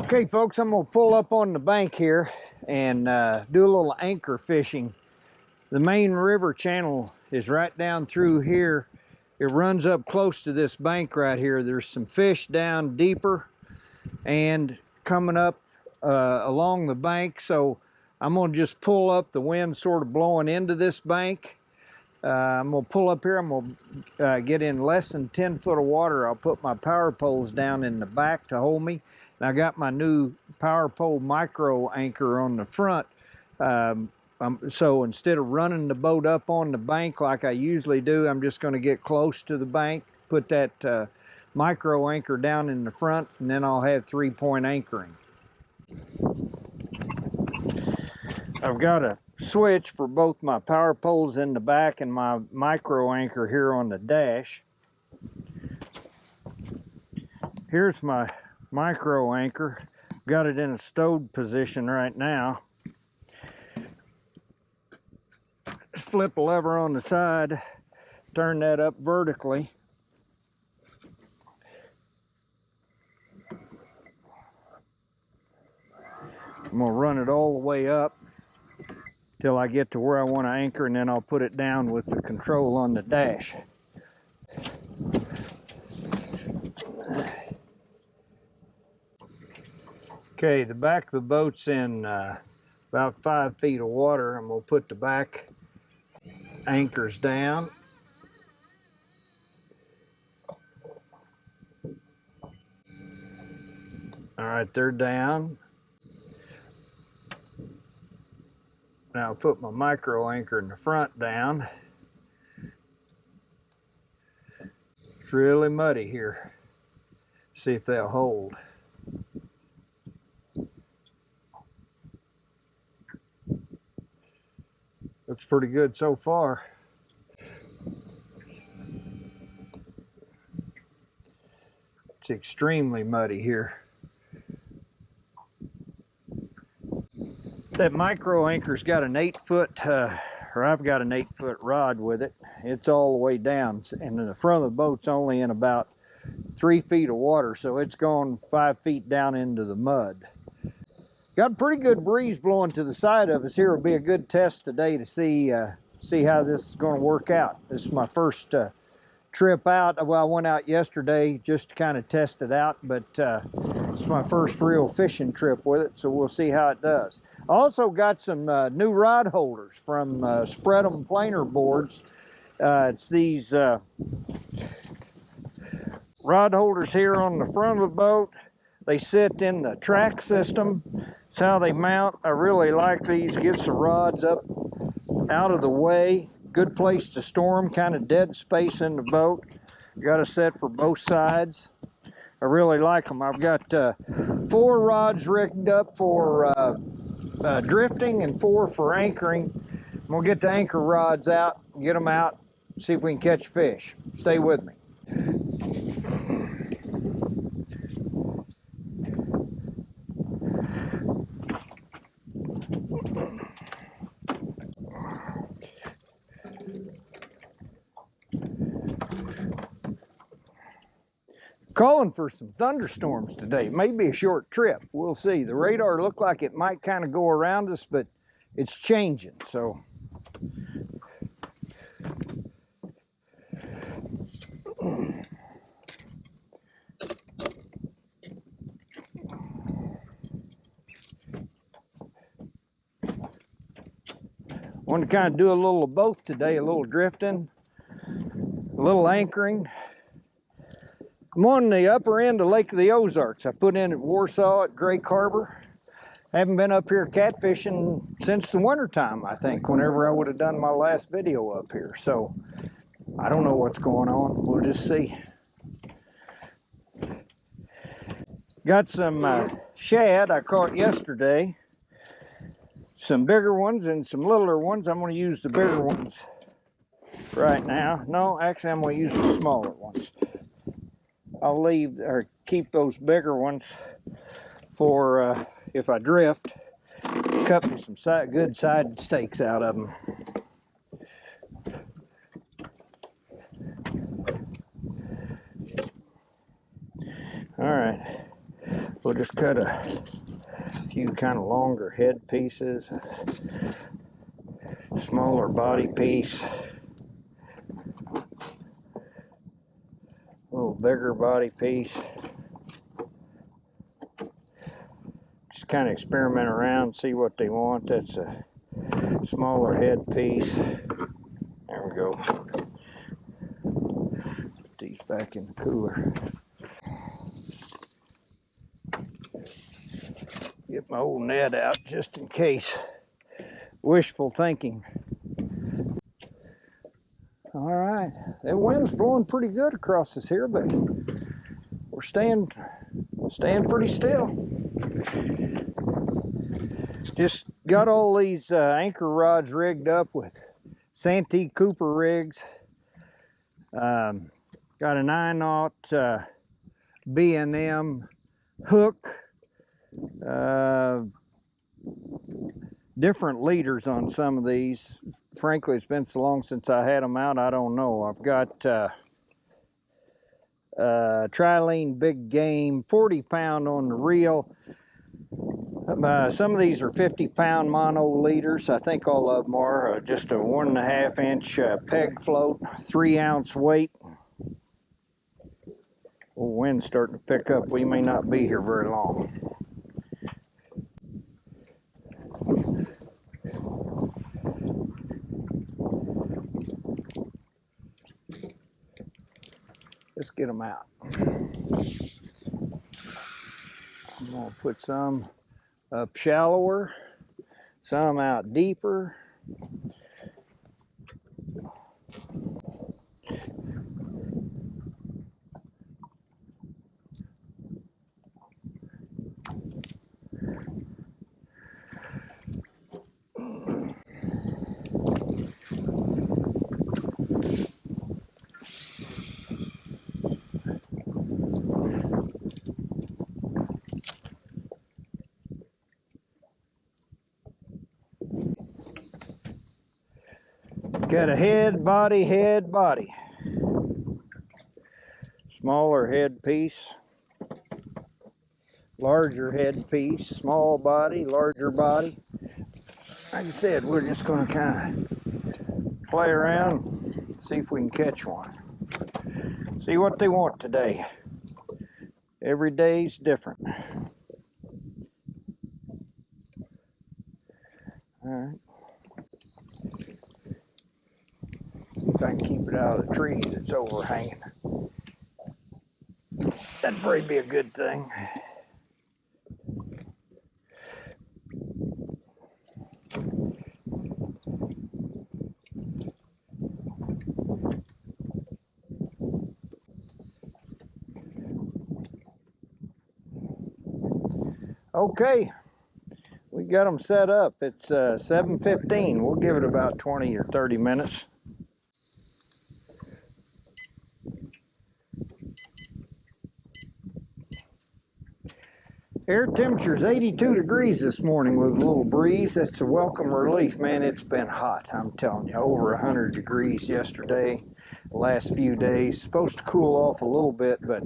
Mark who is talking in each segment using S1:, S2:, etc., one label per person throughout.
S1: Okay folks, I'm going to pull up on the bank here and do a little anchor fishing. The main river channel is right down through here. It runs up close to this bank right here. There's some fish down deeper and coming up along the bank. So I'm going to just pull up, the wind sort of blowing into this bank. I'm going to pull up here. I'm going to get in less than 10 foot of water. I'll put my power poles down in the back to hold me. And I got my new power pole micro anchor on the front. So instead of running the boat up on the bank like I usually do, I'm just going to get close to the bank, put that micro anchor down in the front, and then I'll have 3-point anchoring. I've got a switch for both my power poles in the back and my micro anchor here on the dash. Here's my micro anchor. Got it in a stowed position right now. Flip a lever on the side, turn that up vertically. I'm going to run it all the way up till I get to where I want to anchor, and then I'll put it down with the control on the dash. Okay, the back of the boat's in about 5 feet of water. I'm going to put the back anchors down. All right, they're down. Now I'll put my micro anchor in the front down. It's really muddy here. See if they'll hold. Looks pretty good so far. It's extremely muddy here. That micro anchor's got an 8-foot, or I've got an 8-foot rod with it. It's all the way down, and the front of the boat's only in about 3 feet of water, so it's gone 5 feet down into the mud. Got a pretty good breeze blowing to the side of us. Here will be a good test today to see how this is going to work out. This is my first trip out. Well, I went out yesterday just to kind of test it out, but it's my first real fishing trip with it, so we'll see how it does. I also got some new rod holders from Spread 'em Planer Boards. It's these rod holders here on the front of the boat. They sit in the track system. That's how they mount. I really like these. Gets the rods up out of the way. Good place to store them. Kind of dead space in the boat. Got a set for both sides. I really like them. I've got 4 rods rigged up for drifting and 4 for anchoring. I'm gonna get the anchor rods out, get them out, see if we can catch fish. Stay with me. Calling for some thunderstorms today. Maybe a short trip. We'll see. The radar looked like it might kind of go around us, but it's changing, so. Want to kind of do a little of both today, a little drifting, a little anchoring. I'm on the upper end of Lake of the Ozarks. I put in at Warsaw at Drake Harbor. Haven't been up here catfishing since the wintertime, I think, whenever I would have done my last video up here. So I don't know what's going on. We'll just see. Got some shad I caught yesterday. Some bigger ones and some littler ones. I'm going to use the bigger ones right now. No, actually I'm going to use the smaller ones. I'll leave or keep those bigger ones for if I drift. Cut me some good side steaks out of them. All right, we'll just cut a few kind of longer head pieces, smaller body piece, a little bigger body piece. Just kind of experiment around, see what they want. That's a smaller head piece. There we go. Put these back in the cooler. Get my old net out just in case. Wishful thinking. All right, that wind's blowing pretty good across this here, but we're staying pretty still. Just got all these anchor rods rigged up with Santee Cooper rigs. Got a 9/0 B&M hook. Different leaders on some of these. Frankly, it's been so long since I had them out, I don't know. I've got Trilene Big Game, 40-pound on the reel. Some of these are 50-pound mono leaders. I think all of them are. Just a 1.5-inch peg float, 3-ounce weight. Oh, wind's starting to pick up. We may not be here very long. Let's get them out. I'm going to put some up shallower, some out deeper. Got a head, body. Smaller head piece, larger head piece, small body, larger body. Like I said, we're just going to kind of play around, see if we can catch one. See what they want today. Every day's different. All right. If I can keep it out of the trees that's overhanging. That'd probably be a good thing. Okay, we got them set up. It's 7:15. We'll give it about 20 or 30 minutes. Air temperature's 82 degrees this morning with a little breeze. That's a welcome relief, man. It's been hot, I'm telling you. Over 100 degrees yesterday, the last few days. Supposed to cool off a little bit, but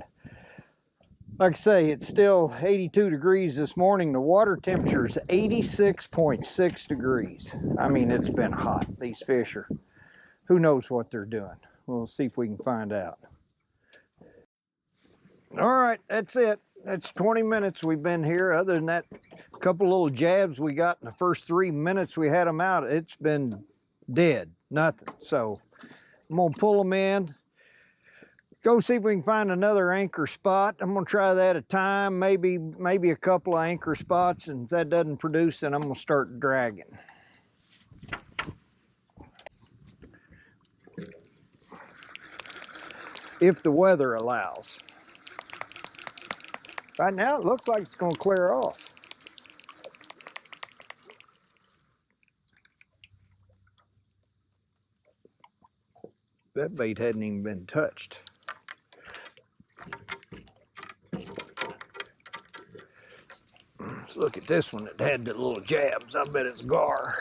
S1: like I say, it's still 82 degrees this morning. The water temperature's 86.6 degrees. I mean, it's been hot. These fish are, who knows what they're doing. We'll see if we can find out. All right, that's it. That's 20 minutes we've been here. Other than that, a couple little jabs we got in the first 3 minutes we had them out. It's been dead, nothing. So I'm gonna pull them in, go see if we can find another anchor spot. I'm gonna try that at a time, maybe a couple of anchor spots, and if that doesn't produce, then I'm gonna start dragging. If the weather allows. Right now, it looks like it's going to clear off. That bait hadn't even been touched. Let's look at this one that had the little jabs. I bet it's gar.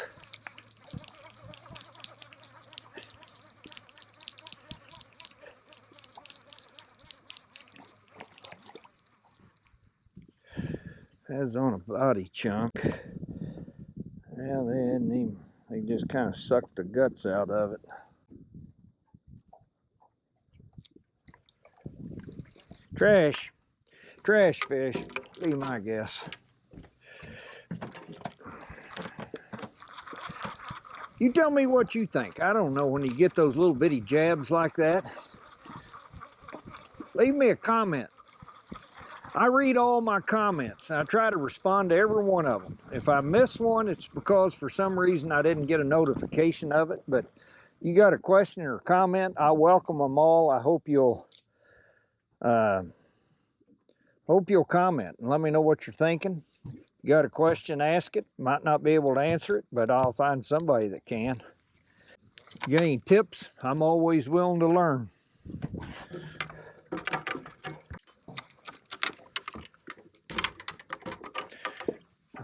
S1: That's on a body chunk. Well, they just kind of sucked the guts out of it. Trash fish, be my guess. You tell me what you think. I don't know, when you get those little bitty jabs like that. Leave me a comment. I read all my comments. I try to respond to every one of them. If I miss one, it's because for some reason I didn't get a notification of it. But you got a question or a comment, I welcome them all. I hope you'll comment and let me know what you're thinking. You got a question, ask it. Might not be able to answer it, but I'll find somebody that can. You got any tips? I'm always willing to learn.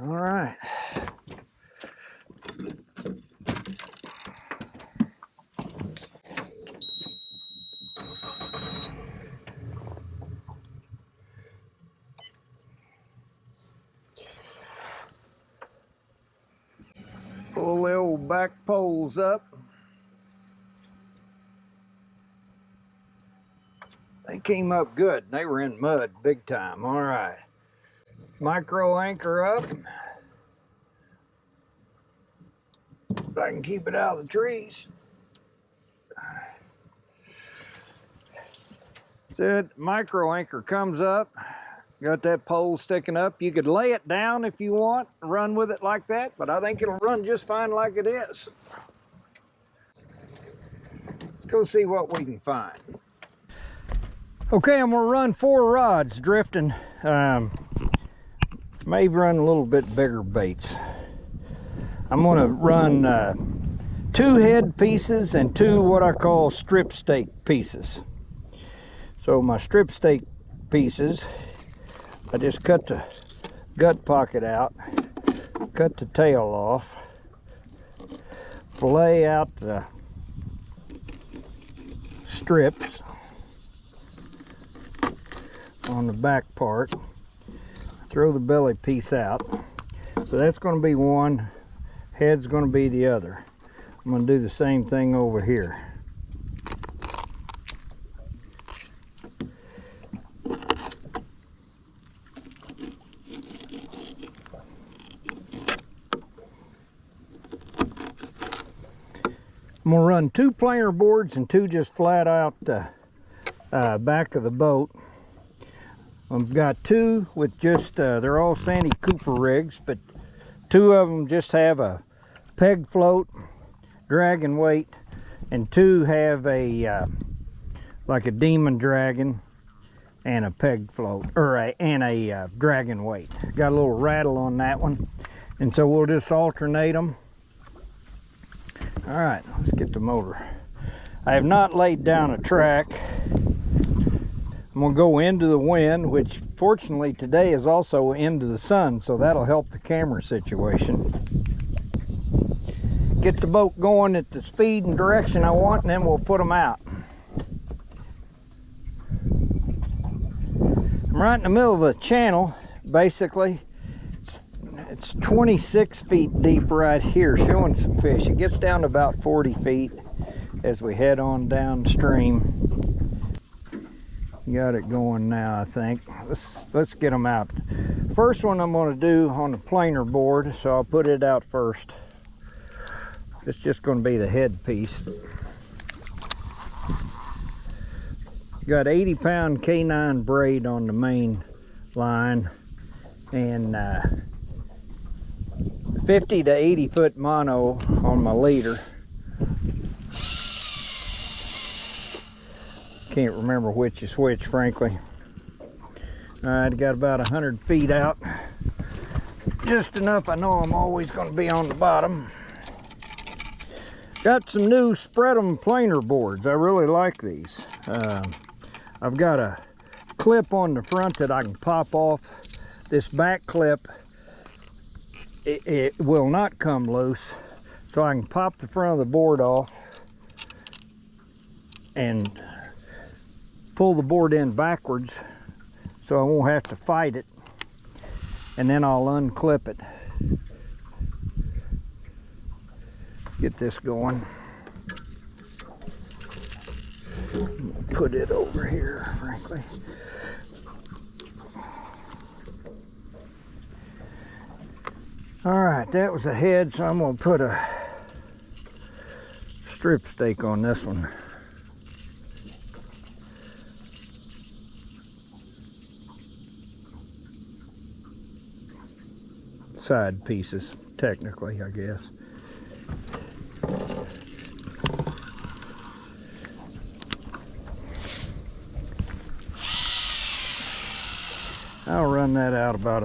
S1: All right. Pull the old back poles up. They came up good. They were in mud big time. All right. Micro anchor up. If I can keep it out of the trees. So the micro anchor comes up. Got that pole sticking up. You could lay it down if you want, run with it like that, but I think it'll run just fine like it is. Let's go see what we can find. Okay, I'm gonna run 4 rods drifting. Maybe run a little bit bigger baits. I'm gonna run 2 head pieces and 2 what I call strip stake pieces. So my strip stake pieces, I just cut the gut pocket out, cut the tail off, fillet out the strips on the back part, throw the belly piece out. So that's going to be one, head's going to be the other. I'm going to do the same thing over here. I'm gonna run 2 planer boards and 2 just flat out back of the boat. I've got 2 with just, they're all Sandy Cooper rigs, but 2 of them just have a peg float, dragon weight, and 2 have a, like a demon dragon and a peg float, or a dragon weight. Got a little rattle on that one, and so we'll just alternate them. All right, let's get the motor. I have not laid down a track. I'm gonna go into the wind, which fortunately today is also into the sun, so that'll help the camera situation. Get the boat going at the speed and direction I want, and then we'll put them out. I'm right in the middle of the channel, basically. It's 26 feet deep right here, showing some fish. It gets down to about 40 feet as we head on downstream. Got it going now, I think. Let's get them out. First one I'm going to do on the planer board, so I'll put it out first. It's just going to be the head piece. Got 80-pound K9 braid on the main line, and 50 to 80 foot mono on my leader. Can't remember which is which, frankly. All right, got about 100 feet out. Just enough I know I'm always going to be on the bottom. Got some new spread 'em planer boards. I really like these. I've got a clip on the front that I can pop off. This back clip, it will not come loose, so I can pop the front of the board off and pull the board in backwards so I won't have to fight it. and then I'll unclip it. Get this going. Put it over here, frankly. All right, that was a head, so I'm gonna put a strip stake on this one. Side pieces, technically, I guess. I'll run that out about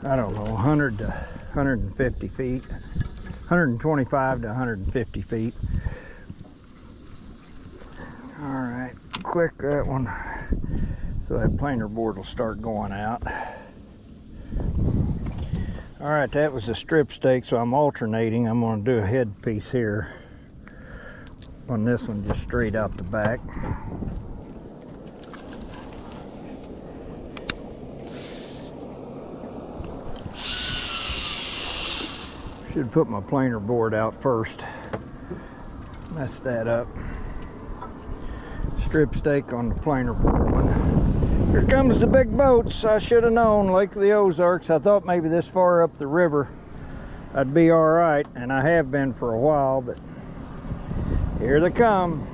S1: I don't know, 100 to 150 feet, 125 to 150 feet. All right, quick that one, so that planer board will start going out. All right, that was a strip stake, so I'm alternating. I'm going to do a head piece here on this one, just straight out the back. Should put my planer board out first. Mess that up. Strip stake on the planer board one. Here comes the big boats. I should have known, Lake of the Ozarks. I thought maybe this far up the river I'd be all right, and I have been for a while, but here they come.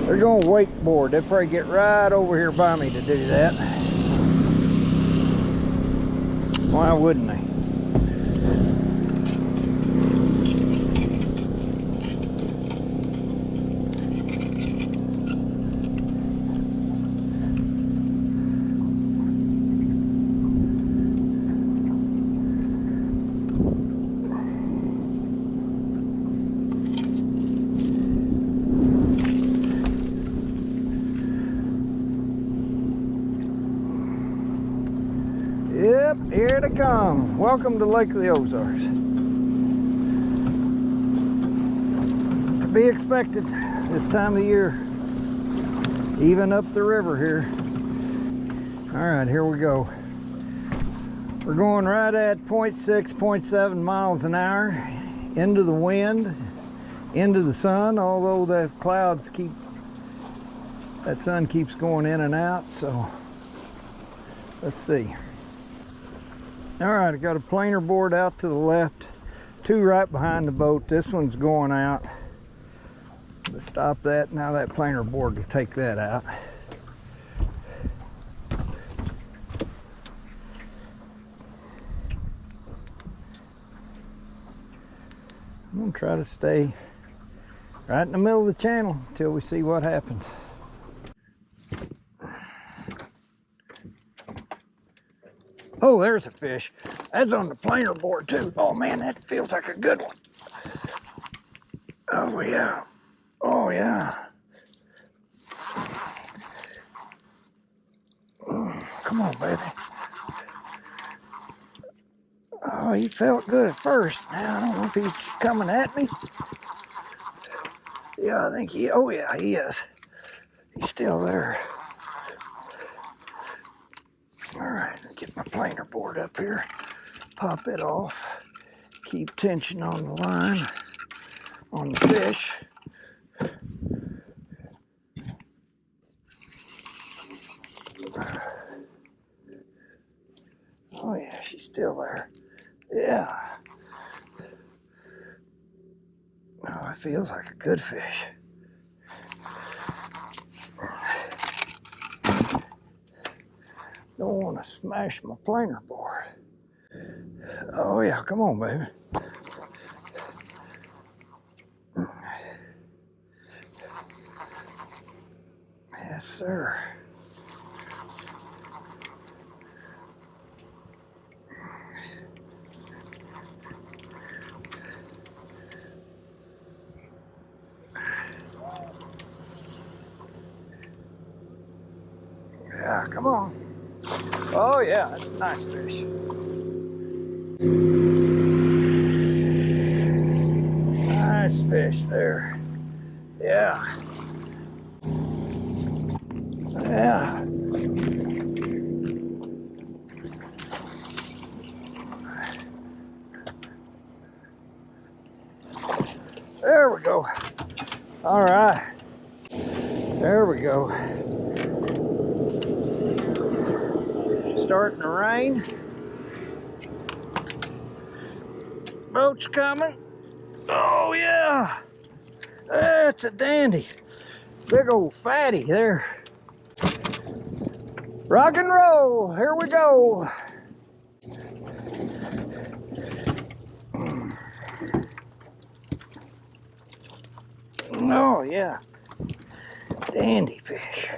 S1: They're going to wakeboard. They'll probably get right over here by me to do that. Why wouldn't they? Yep, here they come. Welcome to Lake of the Ozarks. To be expected this time of year, even up the river here. All right, here we go. We're going right at 0.6, 0.7 miles an hour into the wind, into the sun, although the clouds that sun keeps going in and out, so let's see. All right, I got a planer board out to the left, two right behind the boat. This one's going out. Let's stop that. Now that planer board will take that out. I'm gonna try to stay right in the middle of the channel until we see what happens. Oh, there's a fish. That's on the planer board too. Oh man, that feels like a good one. Oh yeah. Oh yeah. Come on, baby. Oh, he felt good at first. Now, I don't know if he's coming at me. Yeah, I think oh yeah, he is. He's still there. All right, get my planer board up here. Pop it off. Keep tension on the line, on the fish. Oh yeah, she's still there. Yeah. Oh, it feels like a good fish. Don't want to smash my planer board. Oh yeah, come on, baby. Yes, sir. Yeah, come on. Oh yeah, that's a nice fish. Nice fish there. Yeah. Yeah. we go. All right. There we go. Starting to rain. Boat's coming. Oh yeah. That's a dandy. Big old fatty there. Rock and roll. Here we go. Oh yeah. Dandy fish.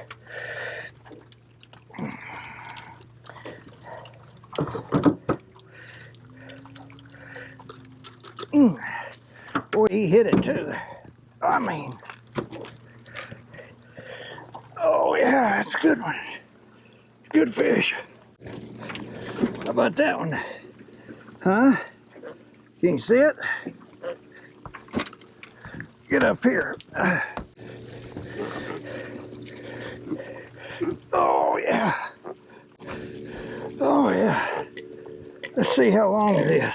S1: Boy, he hit it too. I mean, oh yeah, that's a good one. Good fish. How about that one? Huh? Can you see it? Get up here. Oh yeah. Oh yeah. Let's see how long it is.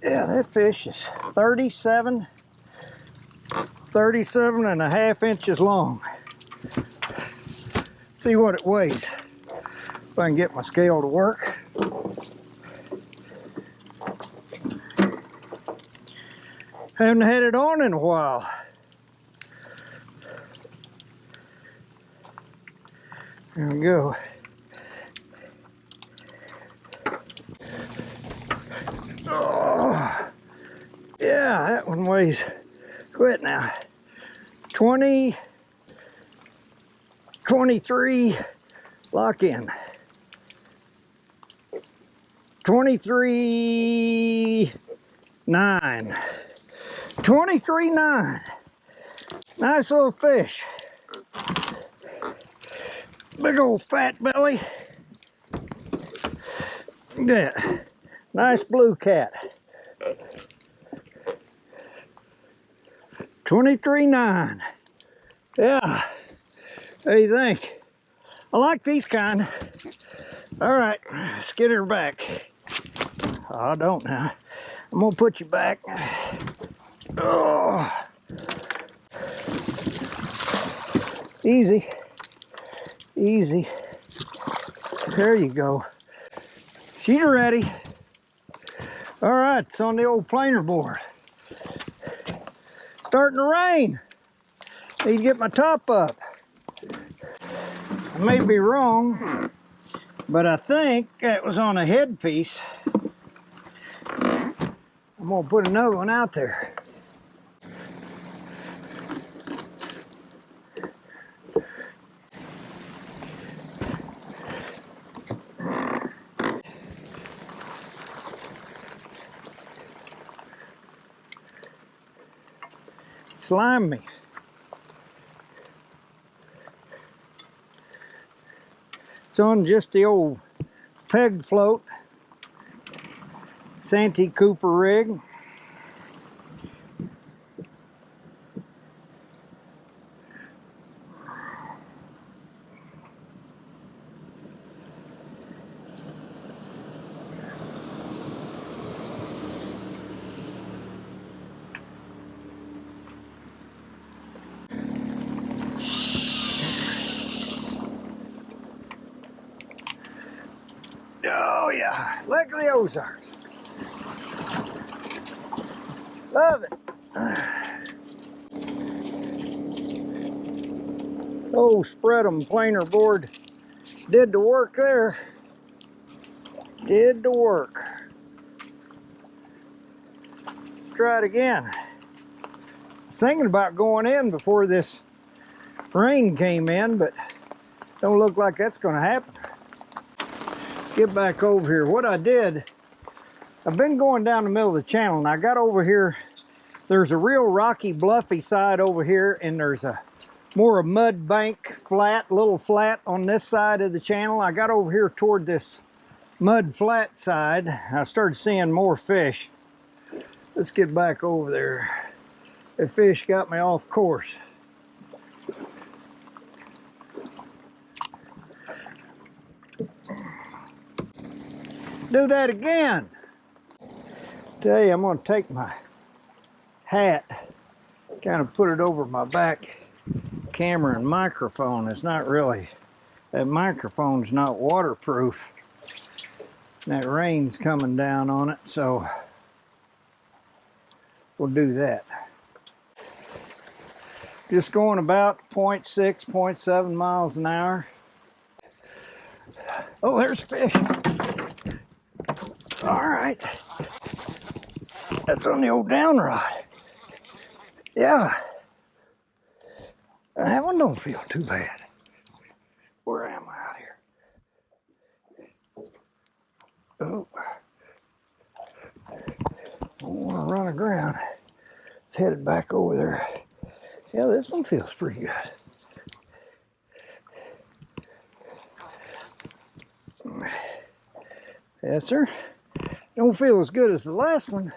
S1: Yeah, that fish is 37 and a half inches long. See what it weighs. If I can get my scale to work. Haven't had it on in a while. There we go. Oh, yeah, that one weighs, quit now, 20, 23, lock in. 23.9. 23.9. Nice little fish. Big old fat belly. Look at that. Nice blue cat. 23.9. Yeah. What do you think? I like these kind. All right, let's get her back. Oh, I don't now. I'm gonna put you back. Oh. Easy. Easy. There you go. She's ready. All right, it's on the old planer board. Starting to rain. Need to get my top up. I may be wrong, but I think that was on a headpiece. I'm gonna put another one out there. Slime me. It's on just the old peg float, Santee Cooper rig. Oh yeah, Lake of the Ozarks. Love it. Oh, spread 'em planer board did the work there. Did the work. Let's try it again. I was thinking about going in before this rain came in, but don't look like that's gonna happen. Get back over here. What I did, I've been going down the middle of the channel and I got over here. There's a real rocky, bluffy side over here, and there's a more a mud bank flat, little flat on this side of the channel. I got over here toward this mud flat side. I started seeing more fish. Let's get back over there. The fish got me off course. Do that again. Tell you, I'm gonna take my hat, kind of put it over my back camera and microphone. It's not really, that microphone's not waterproof. That rain's coming down on it, so we'll do that. Just going about 0.6, 0.7 miles an hour. Oh, there's fish. All right. That's on the old down rod. Yeah. That one don't feel too bad. Where am I out here? Oh. Don't want to run aground. It's headed back over there. Yeah, this one feels pretty good. Yes, sir. Don't feel as good as the last one,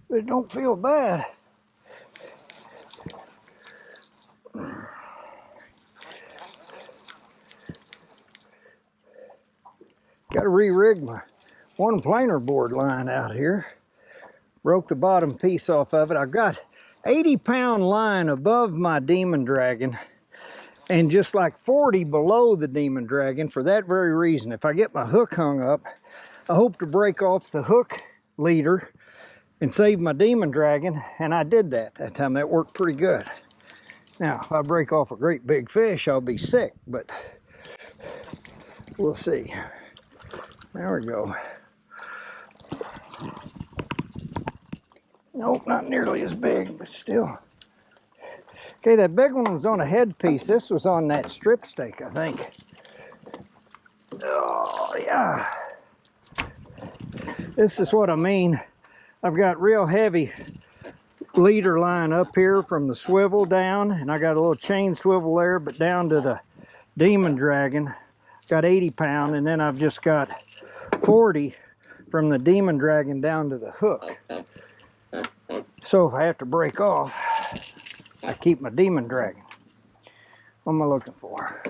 S1: but it don't feel bad. Got to re-rig my one planer board line out here. Broke the bottom piece off of it. I got 80-pound line above my Demon Dragon and just like 40 below the Demon Dragon for that very reason. If I get my hook hung up, I hope to break off the hook leader and save my Demon Dragon, and I did that time. That worked pretty good. Now, if I break off a great big fish, I'll be sick, but we'll see. There we go. Nope, not nearly as big, but still. Okay, that big one was on a headpiece. This was on that strip stake, I think. Oh, yeah. This is what I mean. I've got real heavy leader line up here from the swivel down, and I got a little chain swivel there, but down to the Demon Dragon. Got 80 pound, and then I've just got 40 from the Demon Dragon down to the hook. So if I have to break off, I keep my Demon Dragon. What am I looking for?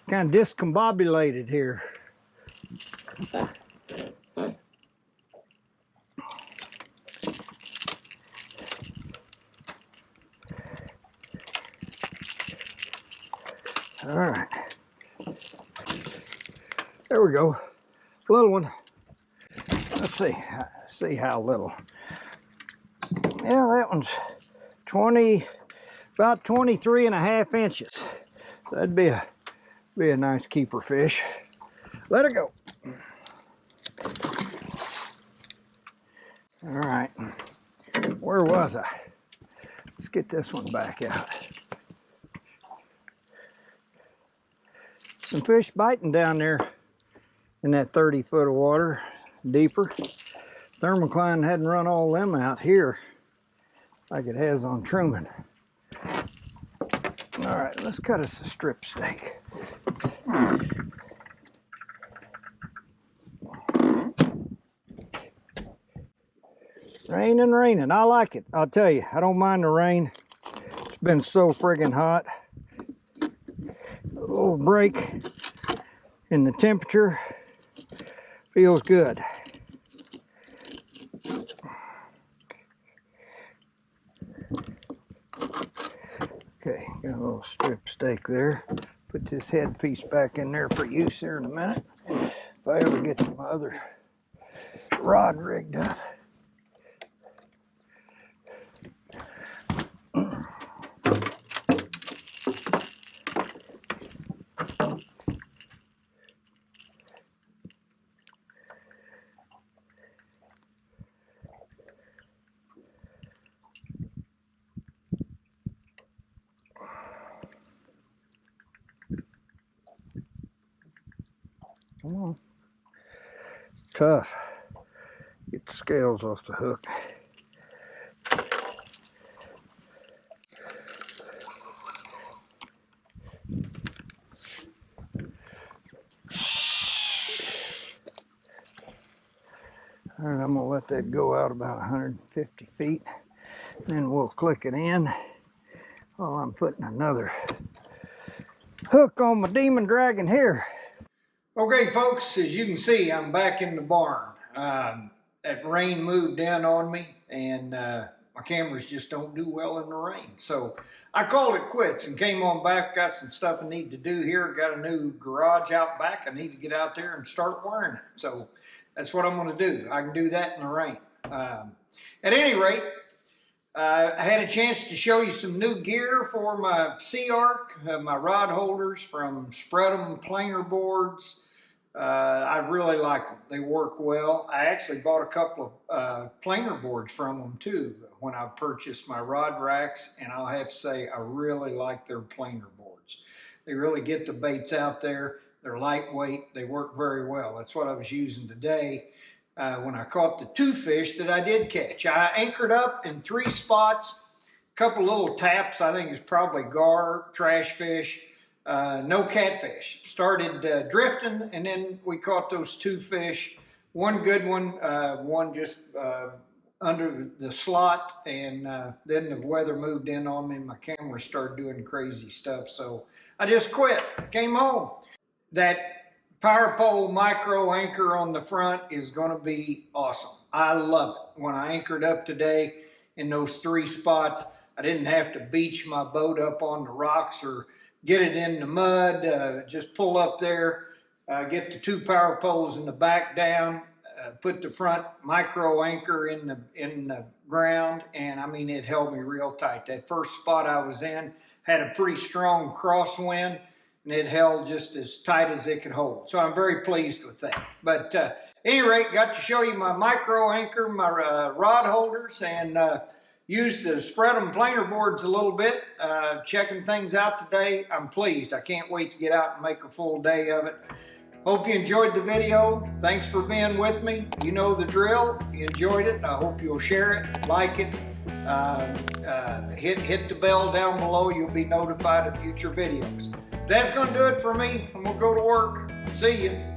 S1: Kind of discombobulated here. All right. There we go. Little one. Let's see how little. Yeah, that one's 20, about 23.5 inches. So that'd be a nice keeper fish. Let it go. All right. Where was I? Let's get this one back out. Some fish biting down there in that 30 foot of water, deeper. Thermocline hadn't run all them out here like it has on Truman. All right, let's cut us a strip steak. Raining, raining. I like it. I'll tell you, I don't mind the rain. It's been so friggin' hot. A little break in the temperature feels good. Okay, got a little strip steak there. Put this headpiece back in there for use here in a minute. If I ever get to my other rod rigged up. Come on. Tough. Get the scales off the hook. All right, I'm gonna let that go out about 150 feet. Then we'll click it in while I'm putting another hook on my Demon Dragon here. Okay, folks, as you can see, I'm back in the barn. That rain moved in on me, and my cameras just don't do well in the rain. So I called it quits and came on back. Got some stuff I need to do here. Got a new garage out back. I need to get out there and start wiring it. So that's what I'm going to do. I can do that in the rain. At any rate, I had a chance to show you some new gear for my Sea Arc, my rod holders from Spread 'em planer boards. I really like them. They work well. I actually bought a couple of planer boards from them too when I purchased my rod racks, and I'll have to say I really like their planer boards. They really get the baits out there. They're lightweight. They work very well. That's what I was using today. When I caught the 2 fish that I did catch. I anchored up in 3 spots, a couple little taps. I think it's probably gar, trash fish, no catfish. Started drifting, and then we caught those 2 fish. One good one, one just under the slot, and then the weather moved in on me and my camera started doing crazy stuff. So I just quit, came home. That power pole micro anchor on the front is going to be awesome. I love it. When I anchored up today in those 3 spots, I didn't have to beach my boat up on the rocks or get it in the mud. Just pull up there, get the 2 power poles in the back down, put the front micro anchor in the ground, and I mean, it held me real tight. That first spot I was in had a pretty strong crosswind, and it held just as tight as it could hold. So I'm very pleased with that. But at any rate, got to show you my micro anchor, my rod holders, and used the Spread 'em planer boards a little bit, checking things out today. I'm pleased. I can't wait to get out and make a full day of it. Hope you enjoyed the video. Thanks for being with me. You know the drill. If you enjoyed it, I hope you'll share it, like it, hit the bell down below. You'll be notified of future videos. That's going to do it for me, and we'll go to work. See you.